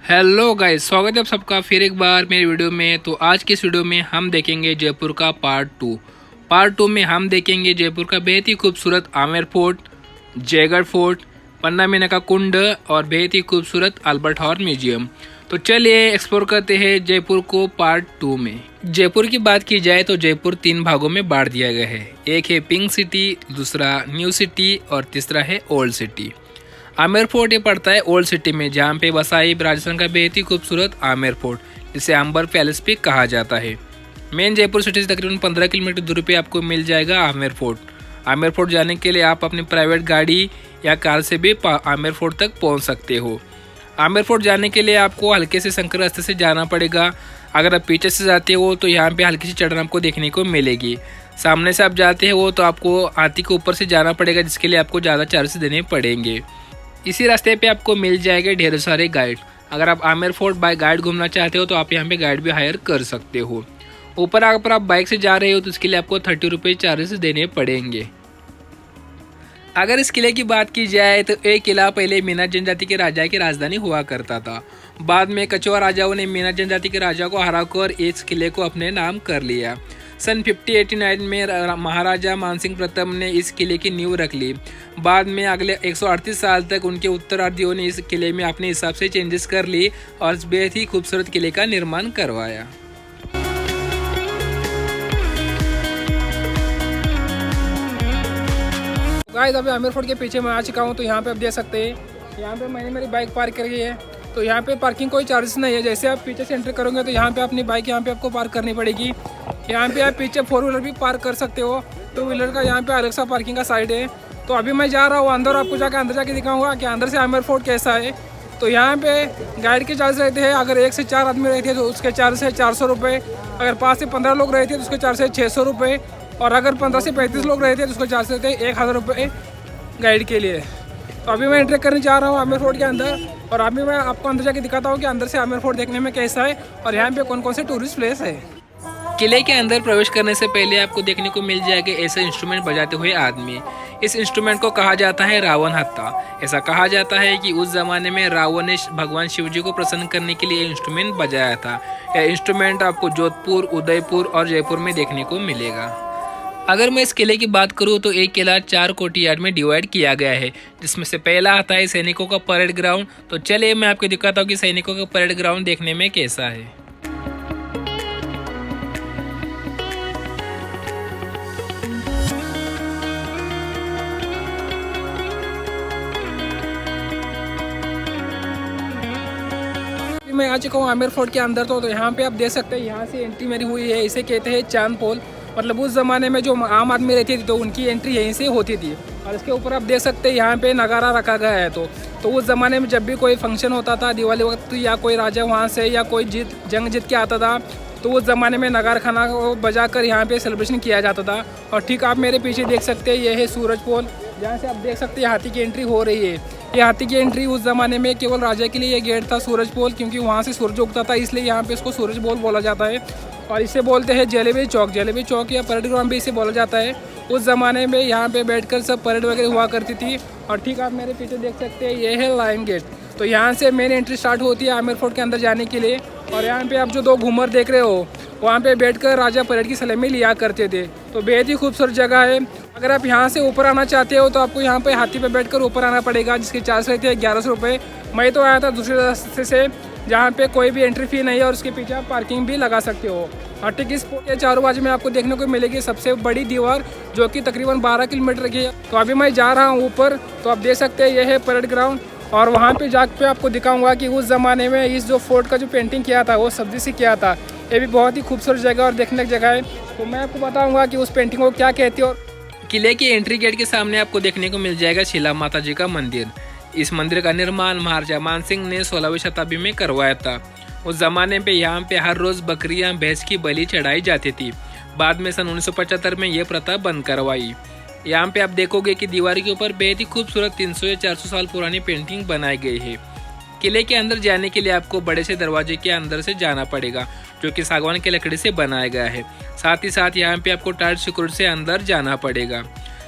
Hello guys, स्वागत है आप सबका फिर एक बार मेरी वीडियो में। तो आज की इस वीडियो में हम देखेंगे जयपुर का पार्ट टू में हम देखेंगे जयपुर का बेहद ही खूबसूरत आमेर फोर्ट, जयगढ़ फोर्ट, पन्ना मीना का कुंड और बेहद ही खूबसूरत अल्बर्ट हॉल म्यूजियम। तो चलिए एक्सप्लोर करते हैं जयपुर को पार्ट 2 में। जयपुर की बात की जाए तो जयपुर 3 भागों में बांट दिया गया है। एक है पिंक सिटी, दूसरा न्यू सिटी और तीसरा है ओल्ड सिटी। आमेर फोर्ट ये पड़ता है ओल्ड सिटी में, जहाँ पे बसाई राजस्थान का बेहद ही खूबसूरत आमेर फोर्ट, जिसे अंबर पैलेस भी कहा जाता है। मेन जयपुर सिटी से तकरीबन 15 किलोमीटर दूरी पे आपको मिल जाएगा आमेर फोर्ट। आमेर फोर्ट जाने के लिए आप अपनी प्राइवेट गाड़ी या कार से भी आमेर फोर्ट तक पहुँच सकते हो। आमेर फोर्ट जाने के लिए आपको हल्के से संकर रास्ते से जाना पड़ेगा। अगर आप पीछे से जाते हो तो यहाँ पे हल्की सी चढ़ान आपको देखने को मिलेगी। सामने से आप जाते हो तो आपको हाथी के ऊपर से जाना पड़ेगा, जिसके लिए आपको ज़्यादा चार्जेस देने पड़ेंगे। इसी रास्ते पे आपको मिल जाएंगे ढेर सारे गाइड। अगर आप आमेर फोर्ट बाय गाइड घूमना चाहते हो तो आप यहाँ पे गाइड भी हायर कर सकते हो। ऊपर अगर आप बाइक से जा रहे हो तो इसके लिए आपको 30 रुपये चार्जेस देने पड़ेंगे। अगर इस किले की बात की जाए तो ये किला पहले मीना जनजाति के राजा की राजधानी हुआ करता था। बाद में कछुआ राजाओं ने मीना जनजाति के राजा को हराकर इस किले को अपने नाम कर लिया। सन 5089 में महाराजा मानसिंह प्रथम ने इस किले की नींव रख ली। बाद में अगले 138 साल तक उनके उत्तरार्थियों ने इस किले में अपने हिसाब से चेंजेस कर ली और इस बेहद ही खूबसूरत किले का निर्माण करवाया। गाइस, अभी आमेर फोर्ट के पीछे मैं आ चुका हूँ। तो यहाँ पे आप देख सकते हैं, यहाँ पे मैंने मेरी बाइक पार्क करी है। तो यहाँ पे पार्किंग कोई चार्जेस नहीं है। जैसे आप पीछे से एंटर करोगे तो यहाँ पे अपनी बाइक यहाँ पे आपको पार्क करनी पड़ेगी। यहाँ पे आप पीछे 4 व्हीलर भी पार्क कर सकते हो। 2 व्हीलर का यहाँ पे अलग सा पार्किंग का साइड है। तो अभी मैं जा रहा हूँ अंदर, आपको अंदर जाके दिखाऊंगा कि अंदर से आमेर फोर्ट कैसा है। तो यहाँ पे गाइड के चार्ज रहते हैं। अगर 1 से 4 आदमी रहते हैं तो उसके चार्ज है 400 रुपये। अगर 5 से 15 लोग रहते हैं तो उसके चार्ज है 600 रुपये। और अगर 15 से 35 लोग रहते हैं तो उसके चार्ज रहते हैं 1000 रुपये गाइड के लिए। तो अभी मैं एंट्री करने जा रहा हूँ आमेर फोर्ट के अंदर, और अभी मैं आपको अंदर जाके दिखाता हूँ कि अंदर से आमेर फोर्ट देखने में कैसा है और यहाँ पे कौन कौन से टूरिस्ट प्लेस है। किले के अंदर प्रवेश करने से पहले आपको देखने को मिल जाएगा ऐसे इंस्ट्रूमेंट बजाते हुए आदमी। इस इंस्ट्रूमेंट को कहा जाता है रावण हत्था। ऐसा कहा जाता है कि उस जमाने में रावण ने भगवान शिव जी को प्रसन्न करने के लिए इंस्ट्रूमेंट बजाया था। यह इंस्ट्रूमेंट आपको जोधपुर, उदयपुर और जयपुर में देखने को मिलेगा। अगर मैं इस किले की बात करूं तो एक किला 4 कोर्टयार्ड में डिवाइड किया गया है, जिसमें से पहला आता है सैनिकों का परेड ग्राउंड। तो चलिए मैं आपको दिखाता हूं कि सैनिकों का परेड ग्राउंड देखने में कैसा है। मैं आ चुका हूँ आमेर फोर्ट के अंदर। तो यहाँ पे आप देख सकते हैं, यहाँ से एंट्री मेरी हुई है। इसे कहते हैं चांद पोल। मतलब उस ज़माने में जो आम आदमी रहती थी तो उनकी एंट्री यहीं से होती थी। और इसके ऊपर आप देख सकते हैं यहाँ पे नगारा रखा गया है। तो उस ज़माने में जब भी कोई फंक्शन होता था दिवाली वक्त, या कोई राजा वहाँ से या कोई जंग जीत के आता था, तो उस ज़माने में नगारा खाना को बजा कर यहाँ पे सेलिब्रेशन किया जाता था। और ठीक आप मेरे पीछे देख सकते हैं, ये है सूरज पोल, जहाँ से आप देख सकते हैं हाथी की एंट्री हो रही है। ये हाथी की एंट्री उस ज़माने में केवल राजा के लिए ये गेट था सूरज पोल, क्योंकि वहाँ से सूरज उगता था, इसलिए यहाँ पे इसको सूरज पोल बोला जाता है। और इसे बोलते हैं जलेबी चौक या परेड ग्राउंड भी इसे बोला जाता है। उस ज़माने में यहाँ पे बैठकर सब परेड वगैरह हुआ करती थी। और ठीक आप मेरे पीछे देख सकते हैं, ये है लाइन गेट। तो यहाँ से मेन एंट्री स्टार्ट होती है आमेर फोर्ट के अंदर जाने के लिए। और यहाँ पे आप जो 2 घूमर देख रहे हो, वहाँ पे बैठकर राजा परेड की सलामी लिया करते थे। तो बेहद ही खूबसूरत जगह है। अगर आप यहाँ से ऊपर आना चाहते हो तो आपको यहाँ पे हाथी पे बैठकर ऊपर आना पड़ेगा, जिसके चार्ज रहते हैं 1100 रुपये। मैं तो आया था दूसरे रास्ते से, जहाँ पे कोई भी एंट्री फी नहीं है और उसके पीछे आप पार्किंग भी लगा सकते हो। और ठीक इस के चारों बाजू में आपको देखने को मिलेगी सबसे बड़ी दीवार, जो कि तकरीबन 12 किलोमीटर की है। तो अभी मैं जा रहा हूँ ऊपर। तो आप देख सकते हैं, यह है परेड ग्राउंड। और वहाँ पे जाके आपको दिखाऊंगा कि उस ज़माने में इस जो फोर्ट का जो पेंटिंग किया था वो सब्जी से किया था। ये भी बहुत ही खूबसूरत जगह और देखने की जगह है। तो मैं आपको बताऊंगा कि उस पेंटिंग को क्या कहती है। और किले के एंट्री गेट के सामने आपको देखने को मिल जाएगा शिला माता जी का मंदिर। इस मंदिर का निर्माण महाराजा मानसिंह ने 16वीं शताब्दी में करवाया था। उस जमाने पे यहाँ पे हर रोज बकरियां, भैंस की बलि चढ़ाई जाती थी। बाद में सन 1975 में यह प्रथा बंद करवाई। यहाँ पे आप देखोगे कि दीवार के ऊपर बेहद ही खूबसूरत 300 या 400 साल पुरानी पेंटिंग बनाई गई है। किले के अंदर जाने के लिए आपको बड़े से दरवाजे के अंदर से जाना पड़ेगा, जो कि सागवान की लकड़ी से बनाया गया है। साथ ही साथ यहाँ पे आपको टाइट सिक्योरिटी से अंदर जाना पड़ेगा।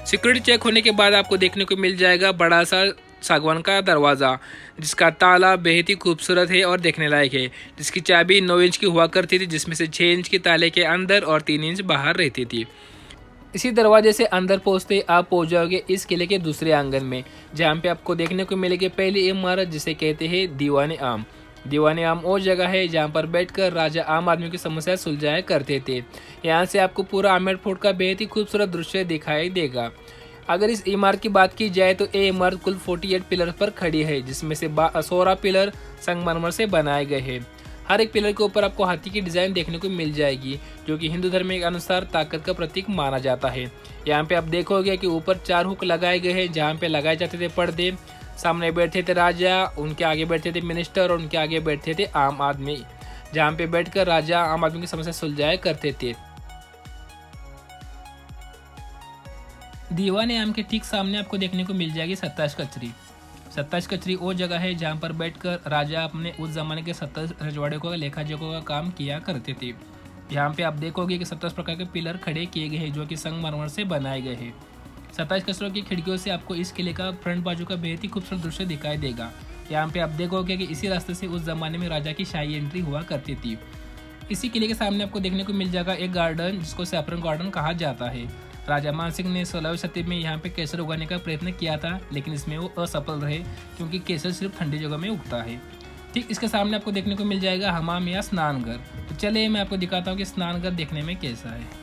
सिक्योरिटी चेक होने के बाद आपको देखने को मिल जाएगा बड़ा सा सागवान का दरवाज़ा, जिसका ताला बेहद ही खूबसूरत है और देखने लायक है, जिसकी चाबी 9 इंच की हुआ करती थी, जिसमें से 6 इंच की ताले के अंदर और 3 इंच बाहर रहती थी। इसी दरवाजे से अंदर पहुंचते आप पहुंच जाओगे इस किले के दूसरे आंगन में, जहां पे आपको देखने को मिलेगी पहली इमारत, जिसे कहते हैं दीवाने आम। दीवाने आम वो जगह है जहां पर बैठकर राजा आम आदमी की समस्या सुलझाया करते थे। यहां से आपको पूरा आमेर फोर्ट का बेहद ही खूबसूरत दृश्य दिखाई देगा। अगर इस इमारत की बात की जाए तो ये इमारत कुल 48 पिलर पर खड़ी है, जिसमें से 16 पिलर संगमरमर से बनाए गए हैं। हर एक पिलर के ऊपर आपको हाथी की डिजाइन देखने को मिल जाएगी, जो कि हिंदू धर्म के अनुसार ताकत का प्रतीक माना जाता है। यहाँ पे आप देखोगे कि ऊपर 4 हुक लगाए गए हैं, जहाँ पे लगाए जाते थे पर्दे। सामने बैठते थे राजा, उनके आगे बैठते थे मिनिस्टर और उनके आगे बैठते थे आम आदमी, जहाँ पे बैठकर राजा आम आदमी की समस्या सुलझाया करते थे। दीवाने आम के ठीक सामने आपको देखने को मिल जाएगी 27 कचरी। 27 कचरी वो जगह है जहाँ पर बैठकर राजा अपने उस जमाने के 27 रजवाड़े को लेखा जोखा का काम किया करते थे। यहाँ पे आप देखोगे कि 27 प्रकार के पिलर खड़े किए गए हैं, जो कि संगमरमर से बनाए गए हैं। 27 कचरों की खिड़कियों से आपको इस किले का फ्रंट बाजू का बेहद ही खूबसूरत दृश्य दिखाई देगा। यहाँ पे आप देखोगे कि इसी रास्ते से उस जमाने में राजा की शाही एंट्री हुआ करती थी। इसी किले के सामने आपको देखने को मिल जाएगा एक गार्डन, जिसको सैफरन गार्डन कहा जाता है। राजा मान सिंह ने 16वीं शताब्दी में यहाँ पे केसर उगाने का प्रयत्न किया था, लेकिन इसमें वो असफल रहे, क्योंकि केसर सिर्फ ठंडी जगह में उगता है। ठीक इसके सामने आपको देखने को मिल जाएगा हमाम या स्नानघर। तो चलिए मैं आपको दिखाता हूँ कि स्नानघर देखने में कैसा है।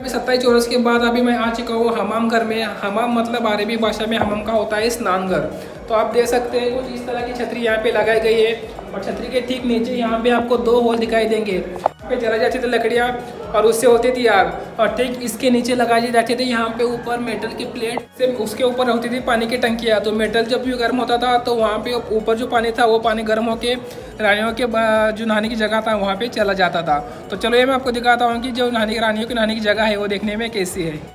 27 चौरस के बाद अभी मैं आ चुका हूँ हमाम घर में। हमाम मतलब अरबी भाषा में हमाम का होता है स्नानघर। तो आप देख सकते हैं कुछ इस तरह की छतरी यहाँ पे लगाई गई है, और छतरी के ठीक नीचे यहाँ पे आपको 2 होल दिखाई देंगे। यहाँ पे जला जाती थी लकड़ियाँ और उससे होती थी आग, और ठीक इसके नीचे लगाई जाती थी यहाँ पे ऊपर मेटल की प्लेट से, उसके ऊपर होती थी पानी की टंकियाँ। तो मेटल जब भी गर्म होता था तो वहाँ पे ऊपर जो पानी था वो पानी गर्म होके रानियों के जो नहाने की जगह था वहाँ पे चला जाता था। तो चलो ये मैं आपको दिखाता हूँ कि जो रानियों की नहाने की जगह है वो देखने में कैसी है।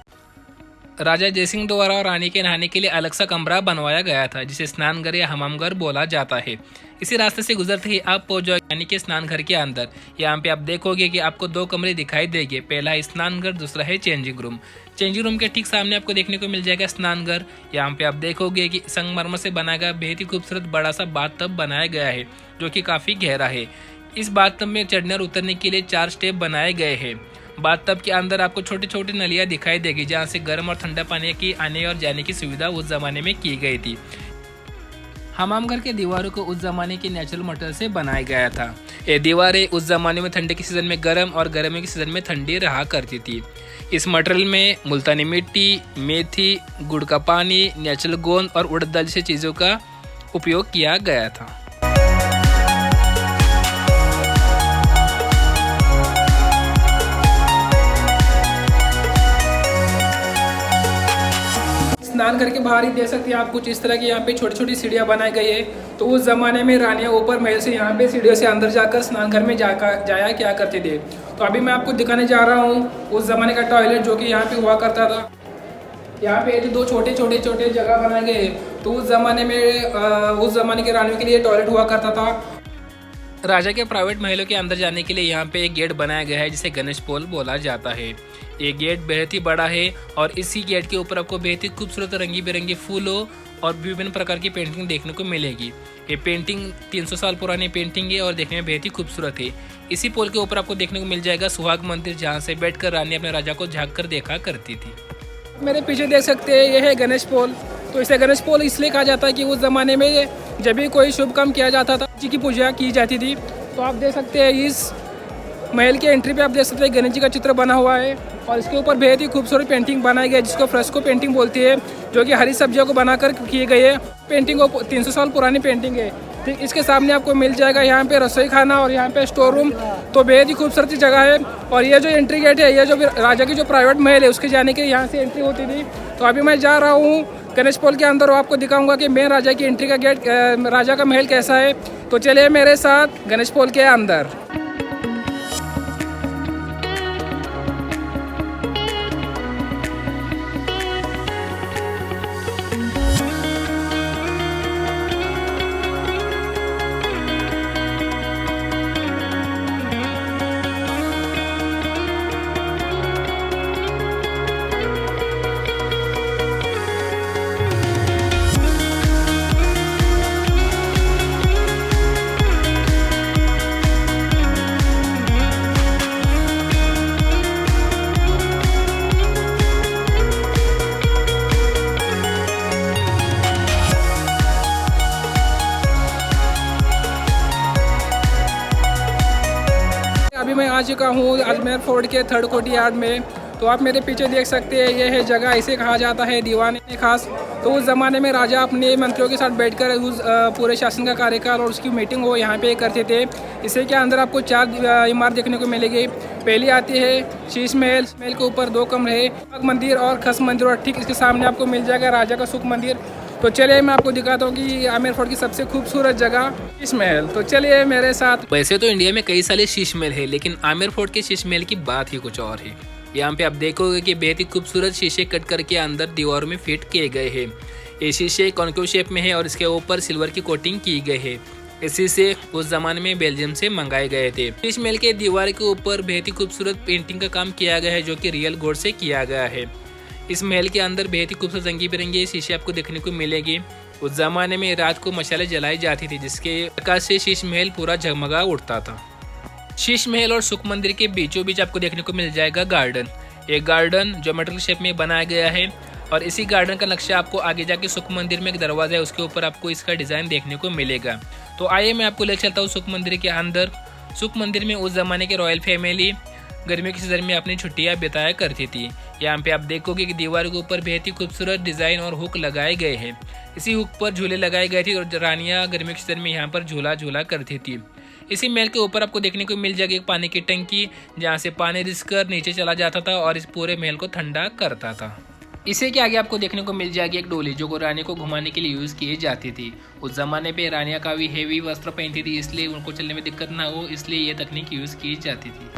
राजा जयसिंह द्वारा और रानी के नहाने के लिए अलग सा कमरा बनवाया गया था, जिसे स्नानघर या हमामघर बोला जाता है। इसी रास्ते से गुजरते ही आप पहुंच जाओगे रानी के स्नानघर के अंदर। यहाँ पे आप देखोगे कि आपको 2 कमरे दिखाई देंगे, पहला है स्नानघर, दूसरा है चेंजिंग रूम। चेंजिंग रूम के ठीक सामने आपको देखने को मिल जाएगा स्नानघर। यहाँ पे आप देखोगे कि संगमरमर से बनाया गया बेहद ही खूबसूरत बड़ा सा बाथटब बनाया गया है, जो कि काफी गहरा है। इस बाथटब में चढ़ने और उतरने के लिए 4 स्टेप बनाए गए हैं। बाथटब के अंदर आपको छोटे छोटे नलियाँ दिखाई देगी, जहाँ से गर्म और ठंडा पानी की आने और जाने की सुविधा उस जमाने में की गई थी। हमामघर के दीवारों को उस जमाने के नेचुरल मटेरियल से बनाया गया था। ये दीवारें उस जमाने में ठंडे के सीजन में गर्म और गर्मी के सीजन में ठंडी रहा करती थी। इस मटेरियल में मुल्तानी मिट्टी, मेथी, गुड़ का पानी, नेचुरल गोंद और उड़द दाल जैसी चीज़ों का उपयोग किया गया था। स्नान करके बाहर ही देख सकते हैं आप कुछ इस तरह की यहाँ पे छोटी छोटी सीढ़ियाँ बनाई गई है। तो उस जमाने में रानियाँ ऊपर महल से यहाँ पे सीढ़ियों से अंदर जाकर स्नान घर में जाया क्या करते थे। तो अभी मैं आपको दिखाने जा रहा हूँ उस जमाने का टॉयलेट, जो कि यहाँ पे हुआ करता था। यहाँ पे 2 छोटे छोटे जगह बनाए गए। तो उस जमाने के रानियों के लिए टॉयलेट हुआ करता था। राजा के प्राइवेट महलों के अंदर जाने के लिए यहाँ पे एक गेट बनाया गया है, जिसे गणेश पोल बोला जाता है। ये गेट बेहद ही बड़ा है, और इसी गेट के ऊपर आपको बेहद ही खूबसूरत रंगी बिरंगी फूलों और विभिन्न प्रकार की पेंटिंग देखने को मिलेगी। ये पेंटिंग 300 साल पुरानी पेंटिंग है और देखने में बेहद ही खूबसूरत है। इसी पोल के ऊपर आपको देखने को मिल जाएगा सुहाग मंदिर, जहाँ से बैठकर रानी अपने राजा को झाँक कर देखा करती थी। मेरे पीछे देख सकते हैं, यह है गणेश पोल। तो इसे गणेश पोल इसलिए कहा जाता है कि उस जमाने में जब भी कोई शुभ काम किया जाता था, जी की पूजा की जाती थी। तो आप देख सकते हैं इस महल की एंट्री पे आप देख सकते हैं गणेश जी का चित्र बना हुआ है, और इसके ऊपर बेहद ही खूबसूरत पेंटिंग बनाई गई है, जिसको फ्रेस्को पेंटिंग बोलती है, जो कि हरी सब्जियों को बनाकर किए गए है। पेंटिंग 300 साल पुरानी पेंटिंग है। ठीक इसके सामने आपको मिल जाएगा यहाँ पे रसोई खाना और यहाँ पे स्टोर रूम। तो बेहद ही खूबसूरत जगह है। और ये जो एंट्री गेट है, ये जो राजा की जो प्राइवेट महल है, उसके जाने के यहाँ से एंट्री होती थी। तो अभी मैं जा रहा हूँ गणेश पोल के अंदर, और आपको दिखाऊंगा कि मेन राजा की एंट्री का गेट, राजा का महल कैसा है। तो चलिए मेरे साथ गणेश पोल के अंदर। आ चुका हूँ अजमेर फोर्ट के थर्ड कोर्टयार्ड में। तो आप मेरे पीछे देख सकते हैं, यह है जगह, इसे कहा जाता है दीवान खास। तो उस ज़माने में राजा अपने मंत्रियों के साथ बैठकर उस पूरे शासन का कार्यकाल और उसकी मीटिंग वो यहाँ पे करते थे। इसे के अंदर आपको 4 इमारत देखने को मिलेगी। पहली आती है शीश महल। महल के ऊपर 2 कमरे, नाग मंदिर और खस मंदिर, और ठीक इसके सामने आपको मिल जाएगा राजा का सुख मंदिर। तो चलिए मैं आपको दिखाता हूँ कि आमेर फोर्ट की सबसे खूबसूरत जगह शीश महल। तो चलिए मेरे साथ। वैसे तो इंडिया में कई सारे शीश महल है, लेकिन आमेर फोर्ट के शीश महल की बात ही कुछ और है। यहाँ पे आप देखोगे कि बेहद ही खूबसूरत शीशे कट करके अंदर दीवारों में फिट किए गए हैं। ये शीशे कॉन्केव शेप में है और इसके ऊपर सिल्वर की कोटिंग की गई है। ये शीशे उस जमाने में बेल्जियम से मंगाए गए थे। शीश महल के दीवार के ऊपर बेहद ही खूबसूरत पेंटिंग का काम किया गया है, जो कि रियल गोल्ड से किया गया है। इस महल के अंदर बेहद ही खूबसूरत रंगी बिरंगे शीशे आपको देखने को मिलेगी। उस जमाने में रात को मशाले जलाई जाती थी, जिसके प्रकाश से शीश महल पूरा झगमगा उठता था। शीश महल और सुख मंदिर के बीचों बीच आपको देखने को मिल जाएगा गार्डन। एक गार्डन ज्योमेट्रिकल शेप में बनाया गया है और इसी गार्डन का नक्शा आपको आगे जाके सुख मंदिर में एक दरवाजा है, उसके ऊपर आपको इसका डिजाइन देखने को मिलेगा। तो आइए मैं आपको ले चलता हूँ सुख मंदिर के अंदर। सुख मंदिर में उस जमाने के रॉयल फैमिली गर्मियों के सीजन में अपनी छुट्टियां बिताया करती थी। यहाँ पे आप देखोगे कि दीवार के ऊपर बेहद ही खूबसूरत डिजाइन और हुक लगाए गए हैं। इसी हुक पर झूले लगाए गए थे और रानियां गर्मियों के सीजन में यहाँ पर झूला करती थी। इसी महल के ऊपर आपको देखने को मिल जाएगी एक पानी की टंकी, जहाँ से पानी रिसकर नीचे चला जाता था और इस पूरे महल को ठंडा करता था। इसी के आगे आपको देखने को मिल जाएगी एक डोली, जो रानी को घुमाने के लिए यूज की जाती थी। उस जमाने पे रानियां काफी हेवी वस्त्र पहनती थी, इसलिए उनको चलने में दिक्कत ना हो, इसलिए ये तकनीक यूज की जाती थी।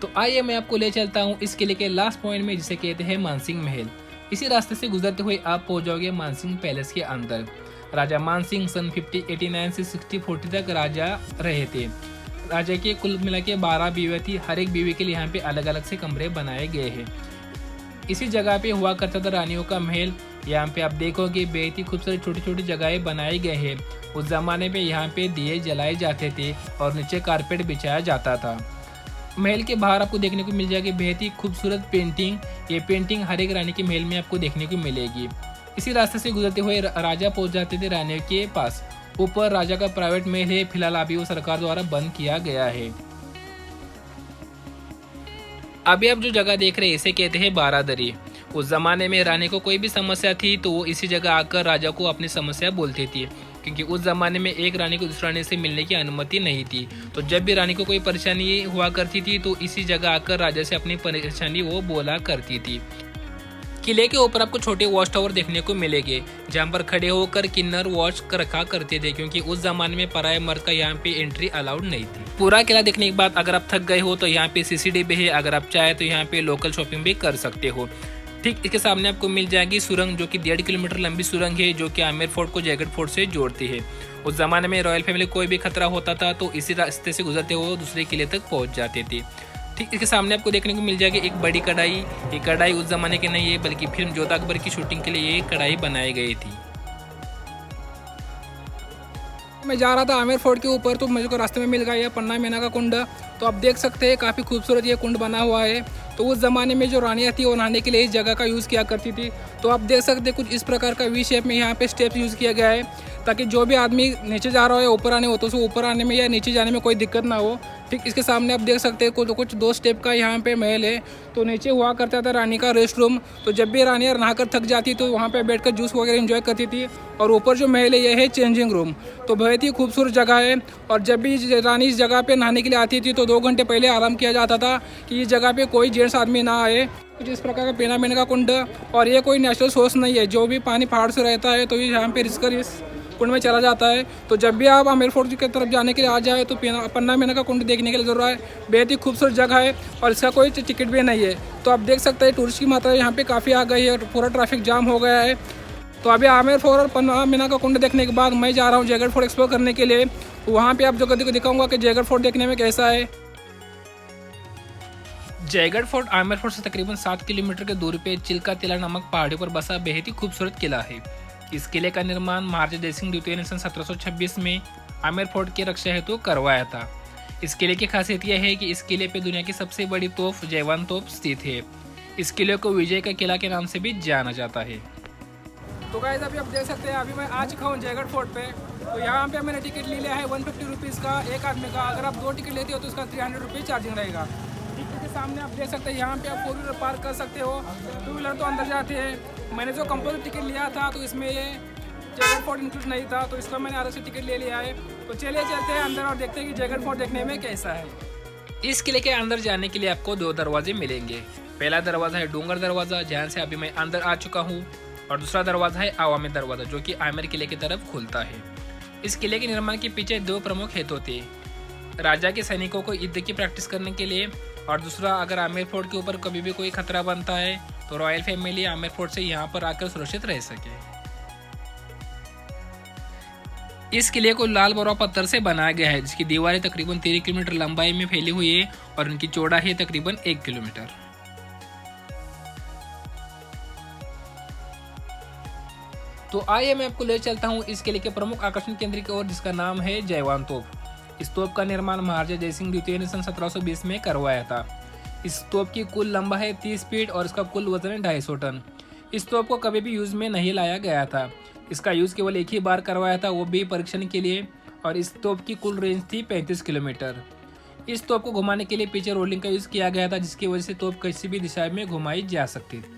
तो आइए मैं आपको ले चलता हूँ इस किले के लास्ट पॉइंट में, जिसे कहते हैं मानसिंह महल। इसी रास्ते से गुजरते हुए आप पहुंच जाओगे मानसिंह पैलेस के अंदर। राजा मानसिंह सन 5089 से 6040 तक राजा रहे थे। राजा के कुल मिला के 12 बीवियां थी। हर एक बीवी के लिए यहाँ पे अलग अलग से कमरे बनाए गए हैं। इसी जगह पे हुआ करता था रानियों का महल। यहाँ पे आप देखोगे बेहद ही खूबसूरत छोटी छोटी जगहें बनाई गए हैं। उस जमाने पे यहाँ पे दिए जलाए जाते थे और नीचे कारपेट बिछाया जाता था। महल के बाहर आपको देखने को मिल जाएगी बेहद ही खूबसूरत पेंटिंग। ये पेंटिंग हर एक रानी के महल में आपको देखने को मिलेगी। इसी रास्ते से गुजरते हुए राजा पहुंच जाते थे रानियों के पास। ऊपर राजा का प्राइवेट महल है, फिलहाल अभी वो सरकार द्वारा बंद किया गया है। अभी आप जो जगह देख रहे हैं इसे कहते हैं बारादरी। उस जमाने में रानी को कोई भी समस्या थी तो वो इसी जगह आकर राजा को अपनी समस्या बोलती थी, क्योंकि उस जमाने में एक रानी को दूसरी रानी से मिलने की अनुमति नहीं थी। तो जब भी रानी को कोई परेशानी हुआ करती थी तो इसी जगह आकर राजा से अपनी परेशानी वो बोला करती थी। किले के ऊपर आपको छोटे वॉच टावर देखने को मिलेंगे, जहाँ पर खड़े होकर किन्नर वॉच रखा करते थे, क्योंकि उस जमाने में पराये मर्द का यहाँ पे एंट्री अलाउड नहीं थी। पूरा किला देखने के बाद अगर आप थक गए हो तो यहाँ पे सीसीटीवी है, अगर आप चाहे तो यहाँ पे लोकल शॉपिंग भी कर सकते हो। ठीक इसके सामने आपको मिल जाएगी सुरंग, जो कि 1.5 किलोमीटर लंबी सुरंग है, जो कि आमेर फोर्ट को जयगढ़ फोर्ट से जोड़ती है। उस जमाने में रॉयल फैमिली कोई भी खतरा होता था तो इसी रास्ते से गुजरते हुए दूसरे किले तक पहुंच जाते थे। ठीक इसके सामने आपको देखने को मिल जाएगी एक बड़ी कढ़ाई। ये कढ़ाई उस जमाने की नहीं है, बल्कि फिल्म जोधा अकबर की शूटिंग के लिए ये कढ़ाई बनाई गई थी। मैं जा रहा था आमेर फोर्ट के ऊपर, तो मुझे को रास्ते में मिल गया ये पन्ना मीना का कुंड। तो आप देख सकते हैं काफ़ी खूबसूरत ये कुंड बना हुआ है। तो उस ज़माने में जो रानियाँ थी वो नहाने के लिए इस जगह का यूज़ किया करती थी। तो आप देख सकते हैं कुछ इस प्रकार का वी शेप में यहाँ पे स्टेप्स यूज़ किया गया है, ताकि जो भी आदमी नीचे जा रहा हो या ऊपर आने हो तो उसको ऊपर आने में या नीचे जाने में कोई दिक्कत ना हो। ठीक इसके सामने आप देख सकते हैं कुछ 2 स्टेप का यहाँ पे महल है। तो नीचे हुआ करता था रानी का रेस्ट रूम। तो जब भी रानियाँ नहाकर थक जाती तो वहाँ पे बैठकर जूस वगैरह एंजॉय करती थी। और ऊपर जो महल है यह है चेंजिंग रूम। तो बहुत ही खूबसूरत जगह है। और जब भी रानी इस जगह पे नहाने के लिए आती थी तो 2 घंटे पहले आराम किया जाता था कि इस जगह पे कोई जेंट्स आदमी ना आए। कुछ इस प्रकार का पीना मीना का कुंड। और ये कोई नेचुरल सोर्स नहीं है, जो भी पानी पहाड़ से रहता है तो ये यहाँ पे रिसकर इस कुंड में चला जाता है। तो जब भी आप आमेर फोर्ट की तरफ जाने के लिए आ जाए तो पन्ना मीना का कुंड देखने के लिए जरूर आए। बेहद ही खूबसूरत जगह है और इसका कोई टिकट भी नहीं है। तो आप देख सकते हैं टूरिस्ट की मात्रा यहाँ पे काफ़ी आ गई है और पूरा ट्रैफिक जाम हो गया है। तो अभी आमेर फोर्ट और पन्ना मीना का कुंड देखने के बाद मैं जा रहा हूँ जयगढ़ फोर्ट एक्सप्लोर करने के लिए। वहाँ पे आप जगह को दिखाऊंगा कि जयगढ़ फोर्ट देखने में कैसा है। जयगढ़ फोर्ट आमेर फोर्ट से तकरीबन 7 किलोमीटर की दूरी पे चिल्का टीला नामक पहाड़ी पर बसा बेहद ही खूबसूरत किला है। इस किले का निर्माण महाराजा जयसिंह द्वितीय ने सन 1726 में आमेर फोर्ट के रक्षा हेतु करवाया था। इस किले की खासियत यह है कि इस किले पे दुनिया की सबसे बड़ी तोप जयवान तोप स्थित है। इस किले को विजय का किला के नाम से भी जाना जाता है। तो गाइस अभी आप देख सकते हैं अभी मैं आ चुका हूँ जयगढ़ फोर्ट पे। तो यहाँ पे मैंने टिकट ले लिया है 150 रुपीज़ का एक आदमी का। अगर आप 2 टिकट लेते हो तो उसका 300 रुपीज़ चार्जिंग रहेगा। टिकट के सामने आप देख सकते हैं यहाँ पे आप 4 व्हीलर पार्क कर सकते हो, 2 व्हीलर तो अंदर जाते हैं। मैंने जो कंपोजिट टिकट लिया था तो इसमें ये जयगढ़ फोर्ट इंक्लूड नहीं था, तो इसका मैंने अलग से टिकट ले लिया है। तो चलिए चलते हैं अंदर और देखते हैं कि जयगढ़ फोर्ट देखने में कैसा है। इस किले के अंदर जाने के लिए आपको 2 दरवाजे मिलेंगे। पहला दरवाजा है डूंगर दरवाजा, जहाँ से अभी मैं अंदर आ चुका हूँ, और दूसरा दरवाजा है आवामी दरवाजा, जो कि आमेर किले की तरफ खुलता है। इस किले के निर्माण के पीछे 2 प्रमुख हेतु थे। राजा के सैनिकों को युद्ध की प्रैक्टिस करने के लिए, और दूसरा अगर आमेर फोर्ट के ऊपर कभी भी कोई खतरा बनता है तो रॉयल फैमिली आमेर फोर्ट से यहाँ पर आकर सुरक्षित रह सके। इस किले को लाल बरवा पत्थर से बनाया गया है, जिसकी दीवारें तकरीबन 13 किलोमीटर लंबाई में फैली हुई है और उनकी चौड़ाई है तकरीबन 1 किलोमीटर। तो आइए मैं आपको ले चलता हूँ इस किले के प्रमुख आकर्षण केंद्र की ओर, जिसका नाम है जयवान तोप। इस तोप का निर्माण महाराजा जयसिंह द्वितीय ने सन 1720 में करवाया था। इस तोप की कुल लंबाई है 30 फीट और इसका कुल वजन है 250 टन। इस तोप को कभी भी यूज में नहीं लाया गया था। इसका यूज केवल एक ही बार करवाया था, वो भी परीक्षण के लिए, और इस तोप की कुल रेंज थी 35 किलोमीटर। इस तोप को घुमाने के लिए पीछे रोलिंग का यूज किया गया था, जिसकी वजह से तोप किसी भी दिशा में घुमाई जा सकती थी।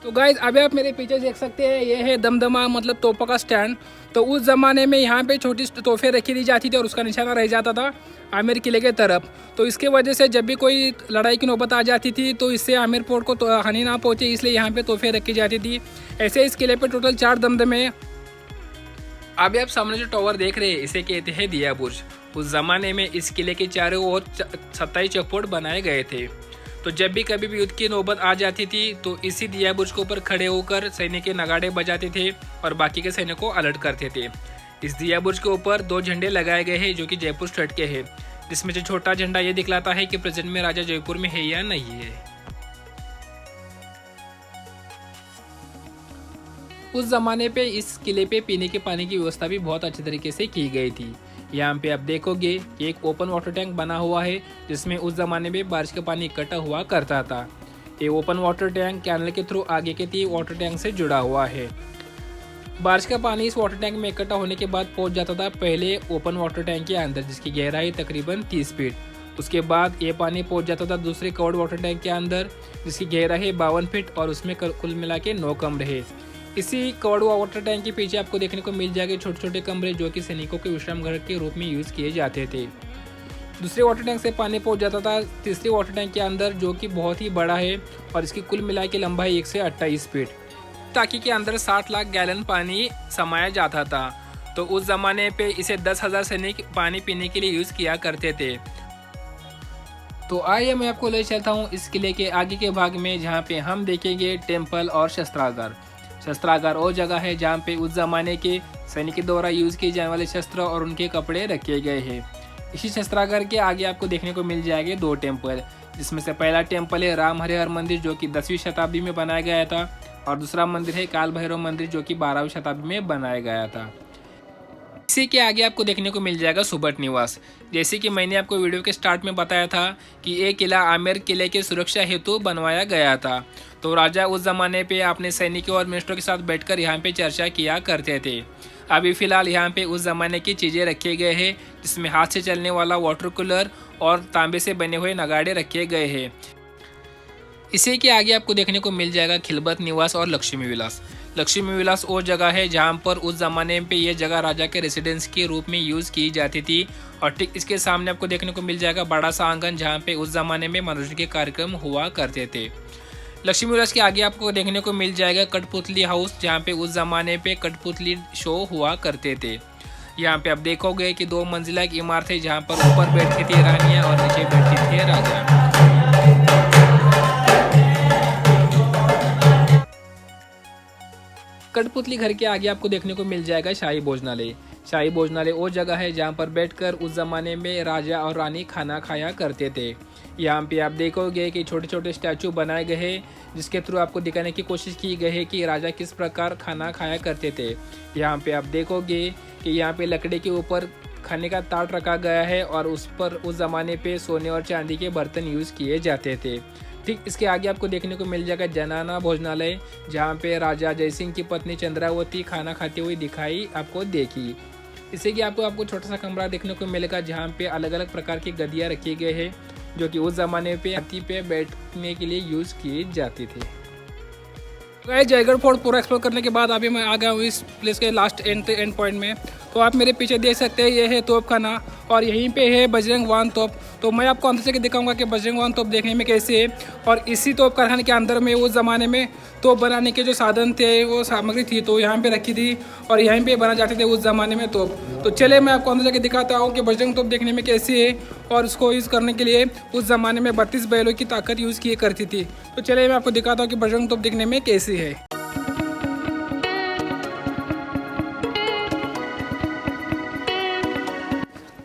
तो गाइज अभी आप मेरे पीछे देख सकते हैं, ये है दमदमा मतलब तोपों का स्टैंड। तो उस ज़माने में यहाँ पे छोटी तोहफे रखी दी जाती थी और उसका निशाना रह जाता था आमेर किले के तरफ। तो इसके वजह से जब भी कोई लड़ाई की नौबत आ जाती थी तो इससे आमेर फोर्ट को तो हानि ना पहुँचे, इसलिए यहाँ पे तोहफे रखी जाती थी। ऐसे इस किले पे टोटल 4 दमदमे। अभी आप सामने जो टावर देख रहे हैं, इसे कहते हैं दिया बुर्ज। उस जमाने में इस किले के चारों ओर 27 चौपोट बनाए गए थे। तो जब भी कभी भी युद्ध की नौबत आ जाती थी तो इसी दिया बुर्ज के ऊपर खड़े होकर सैनिक के नगाड़े बजाते थे और बाकी के सैनिकों को अलर्ट करते थे। इस दिया बुर्ज के ऊपर 2 झंडे लगाए गए हैं, जो कि जयपुर स्टेट के हैं, जिसमें जो छोटा झंडा ये दिखलाता है कि प्रेजेंट में राजा जयपुर में है या नहीं है। उस जमाने पे इस किले पे पीने के पानी की व्यवस्था भी बहुत अच्छे तरीके से की गई थी। यहाँ पे आप देखोगे कि एक ओपन वाटर टैंक बना हुआ है, जिसमें उस जमाने में बारिश का पानी इकट्ठा हुआ करता था। ये ओपन वाटर टैंक कैनल के थ्रू आगे के 3 वाटर टैंक से जुड़ा हुआ है। बारिश का पानी इस वाटर टैंक में इकट्ठा होने के बाद पहुंच जाता था पहले ओपन वाटर टैंक के अंदर, जिसकी गहराई तकरीबन 30 फीट। उसके बाद ये पानी पहुंच जाता था दूसरे कवर्ड वाटर टैंक के अंदर, जिसकी गहराई 52 फीट और उसमें कुल मिला के 9 कमरे हैं। इसी कवर्ड वाटर टैंक के पीछे आपको देखने को मिल जाएंगे छोटे छोटे कमरे, जो कि सैनिकों के विश्राम घर के रूप में यूज़ किए जाते थे। दूसरे वाटर टैंक से पानी पहुंच जाता था तीसरे वाटर टैंक के अंदर, जो कि बहुत ही बड़ा है और इसकी कुल मिला के लंबाई 1 से 28 फीट। टाकी के अंदर 60 लाख गैलन पानी समाया जाता था। तो उस जमाने पे इसे 10,000 सैनिक पानी पीने के लिए यूज़ किया करते थे। तो आइए मैं आपको ले चलता हूँ इस किले के आगे के भाग में, जहाँ पे हम देखेंगे टेम्पल और शस्त्रागार। शस्त्रागार वो जगह है जहाँ पे उस जमाने के सैनिक द्वारा यूज किए जाने वाले शस्त्र और उनके कपड़े रखे गए हैं। इसी शस्त्रागार के आगे आपको देखने को मिल जाएंगे 2 टेम्पल, जिसमें से पहला टेम्पल है राम हरिहर मंदिर, जो कि 10वीं शताब्दी में बनाया गया था, और दूसरा मंदिर है काल भैरव मंदिर, जो कि 12वीं शताब्दी में बनाया गया था। इसी के आगे आपको देखने को मिल जाएगा सुबट निवास। जैसे कि मैंने आपको वीडियो के स्टार्ट में बताया था कि ये किला आमेर किले के सुरक्षा हेतु बनवाया गया था। तो राजा उस जमाने पे अपने सैनिकों और मिनिस्टरों के साथ बैठकर यहाँ पे चर्चा किया करते थे। अभी फिलहाल यहाँ पे उस जमाने की चीज़ें रखे गए हैं, जिसमें हाथ से चलने वाला वाटर कूलर और तांबे से बने हुए नगाड़े रखे गए हैं। इसी के आगे आपको देखने को मिल जाएगा खिलबत निवास और लक्ष्मी विलास। लक्ष्मी विलास वो जगह है जहाँ पर उस जमाने पे ये जगह राजा के रेसिडेंस के रूप में यूज़ की जाती थी, और ठीक इसके सामने आपको देखने को मिल जाएगा बड़ा सा आंगन, जहाँ पे उस जमाने में मनोरंजन के कार्यक्रम हुआ करते थे। लक्ष्मी विलास के आगे आपको देखने को मिल जाएगा कठपुतली हाउस, जहाँ पे उस जमाने पे कठपुतली शो हुआ करते थे। यहाँ पे आप देखोगे कि 2 मंजिला एक इमारत है, जहाँ पर ऊपर बैठती थी रानियाँ और नीचे बैठते थे राजा। कठपुतली घर के आगे आपको देखने को मिल जाएगा शाही भोजनालय। शाही भोजनालय वो जगह है जहाँ पर बैठकर उस जमाने में राजा और रानी खाना खाया करते थे। यहाँ पे आप देखोगे कि छोटे छोटे स्टैचू बनाए गए हैं, जिसके थ्रू आपको दिखाने की कोशिश की गई है कि राजा किस प्रकार खाना खाया करते थे। यहाँ पे आप देखोगे कि यहाँ पे लकड़ी के ऊपर खाने का ताट रखा गया है और उस पर उस ज़माने पे सोने और चांदी के बर्तन यूज़ किए जाते थे। ठीक इसके आगे आपको देखने को मिल जाएगा जनाना भोजनालय, जहाँ पे राजा जयसिंह की पत्नी चंद्रावती खाना खाती हुई दिखाई आपको देगी। इससे कि आपको छोटा सा कमरा देखने को मिलेगा, जहाँ पे अलग अलग प्रकार की गद्दियाँ रखी गए हैं, जो कि उस ज़माने पे हाथी पे बैठने के लिए यूज़ की जाती थी। गाइस जयगढ़ फोर्ट पूरा एक्सप्लोर करने के बाद अभी मैं आ गया हूँ इस प्लेस के लास्ट एंड पॉइंट में। तो आप मेरे पीछे देख सकते हैं, ये है तोप खाना और यहीं पे है बजरंग वाहन तोप। तो मैं आपको अंदर से दिखाऊंगा कि बजरंग वाहन तोप देखने में कैसे है। और इसी तोप कारखाने के अंदर में उस ज़माने में तोप बनाने के जो साधन थे, वो सामग्री थी, तो यहाँ पे रखी थी और यहीं पे बना जाते थे उस ज़माने में तोप। तो चले मैं आपको अंदर जाके दिखाता हूँ कि बजरंग तोप देखने में कैसी है और उसको यूज़ करने के लिए उस ज़माने में 32 बैलों की ताकत यूज़ किए करती थी। तो चले मैं आपको दिखाता हूँ कि बजरंग तोप देखने में कैसी है।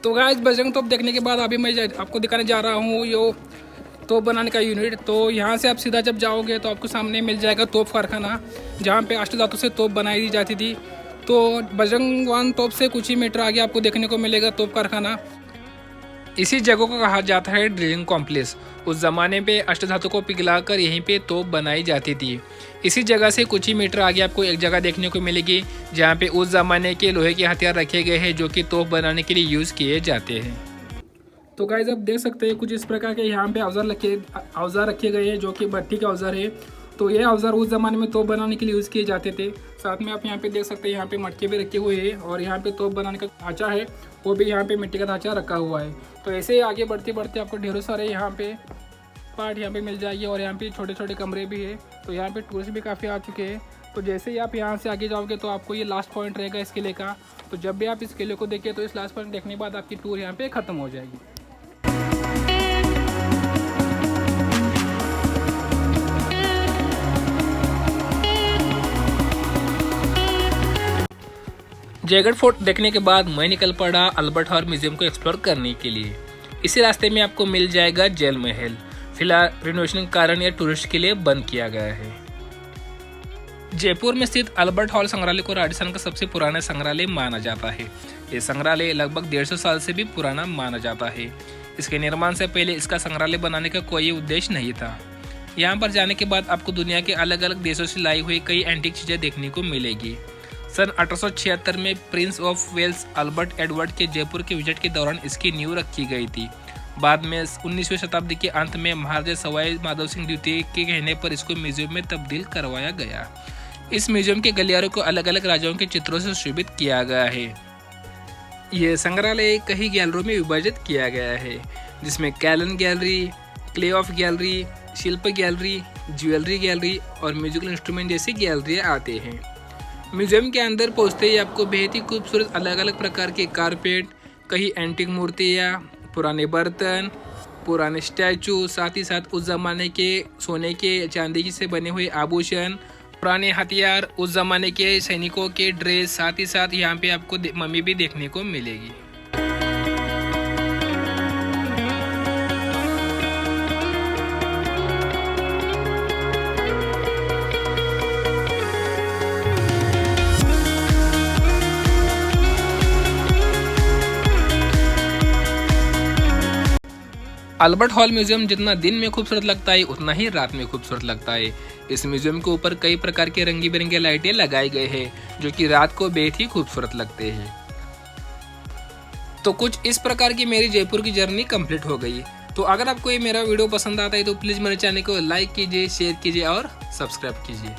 तो गाइस बजरंग तोप देखने के बाद अभी मैं आपको दिखाने जा रहा हूँ यो तोप बनाने का यूनिट। तो यहाँ से आप सीधा जब जाओगे तो आपको सामने मिल जाएगा तोप कारखाना, जहाँ पे अष्टधातु से तोप बनाई दी जाती थी। तो बजरंग वाहन तोप से कुछ ही मीटर आगे आपको देखने को मिलेगा तोप कारखाना। इसी जगह को कहा जाता है ड्रिलिंग कॉम्प्लेक्स। उस ज़माने पे अष्टधातु को पिघलाकर यहीं पे तोप बनाई जाती थी। इसी जगह से कुछ ही मीटर आगे आपको एक जगह देखने को मिलेगी, जहाँ पे उस ज़माने के लोहे के हथियार रखे गए हैं, जो कि तोप बनाने के लिए यूज़ किए जाते हैं। तो गाइस आप देख सकते हैं कुछ इस प्रकार के यहाँ पे औजार रखे गए हैं, जो कि भट्टी के औजार है। तो ये औजार उस ज़माने में तोप बनाने के लिए यूज़ किए जाते थे। साथ में आप यहाँ पे देख सकते हैं, यहाँ पे मटके भी रखे हुए हैं और यहाँ पे तोप बनाने का ढांचा है, वो भी यहाँ पे मिट्टी का ढांचा रखा हुआ है। तो ऐसे ही आगे बढ़ते बढ़ते आपको ढेरों सारे यहाँ पे पार्ट यहाँ पे मिल जाएगी और यहाँ पे छोटे छोटे कमरे भी है। तो यहाँ पे टूरिस्ट भी काफ़ी आ चुके हैं। तो जैसे ही आप यहाँ से आगे जाओगे तो आपको ये लास्ट पॉइंट रहेगा इस किले का। तो जब भी आप इस किले को देखें तो इस लास्ट पॉइंट देखने के बाद आपकी टूर यहाँ पे ख़त्म हो जाएगी। जयगढ़ फोर्ट देखने के बाद मैं निकल पड़ा अल्बर्ट हॉल म्यूजियम को एक्सप्लोर करने के लिए। इसी रास्ते में आपको मिल जाएगा जेल महल। फिलहाल रिनोवेशन के कारण यह टूरिस्ट के लिए बंद किया गया है। जयपुर में स्थित अल्बर्ट हॉल संग्रहालय को राजस्थान का सबसे पुराना संग्रहालय माना जाता है। ये संग्रहालय लगभग 150 साल से भी पुराना माना जाता है। इसके निर्माण से पहले इसका संग्रहालय बनाने का कोई उद्देश्य नहीं था। यहाँ पर जाने के बाद आपको दुनिया के अलग अलग देशों से लाई हुई कई एंटीक चीजें देखने को मिलेगी। सन 1876 में Prince of Wales Albert Edward के जयपुर के विजिट के दौरान इसकी नींव रखी गई थी। बाद में 19वीं शताब्दी के अंत में महाराजा सवाई माधव सिंह द्वितीय के कहने पर इसको म्यूजियम में तब्दील करवाया गया। इस म्यूजियम के गलियारों को अलग अलग राजाओं के चित्रों से सुशोभित किया गया है। यह संग्रहालय कई गैलरियों में विभाजित किया गया है, जिसमें कैलन गैलरी, क्ले ऑफ गैलरी, शिल्प गैलरी, ज्वेलरी गैलरी और म्यूजिकल इंस्ट्रूमेंट जैसी गैलरियाँ आते हैं। म्यूजियम के अंदर पहुंचते ही आपको बेहद ही खूबसूरत अलग अलग प्रकार के कारपेट, कई एंटीक मूर्तियाँ, पुराने बर्तन, पुराने स्टैचू, साथ ही साथ उस ज़माने के सोने के चांदी से बने हुए आभूषण, पुराने हथियार, उस ज़माने के सैनिकों के ड्रेस, साथ ही साथ यहाँ पे आपको मम्मी भी देखने को मिलेगी। अल्बर्ट हॉल म्यूजियम जितना दिन में खूबसूरत लगता है उतना ही रात में खूबसूरत लगता है। इस म्यूजियम के ऊपर कई प्रकार के रंगी बिरंगे लाइटें लगाई गई है, जो कि रात को बेहद ही खूबसूरत लगते हैं। तो कुछ इस प्रकार की मेरी जयपुर की जर्नी कंप्लीट हो गई। तो अगर आपको ये मेरा वीडियो पसंद आता है तो प्लीज़ मेरे चैनल को लाइक कीजिए, शेयर कीजिए और सब्सक्राइब कीजिए।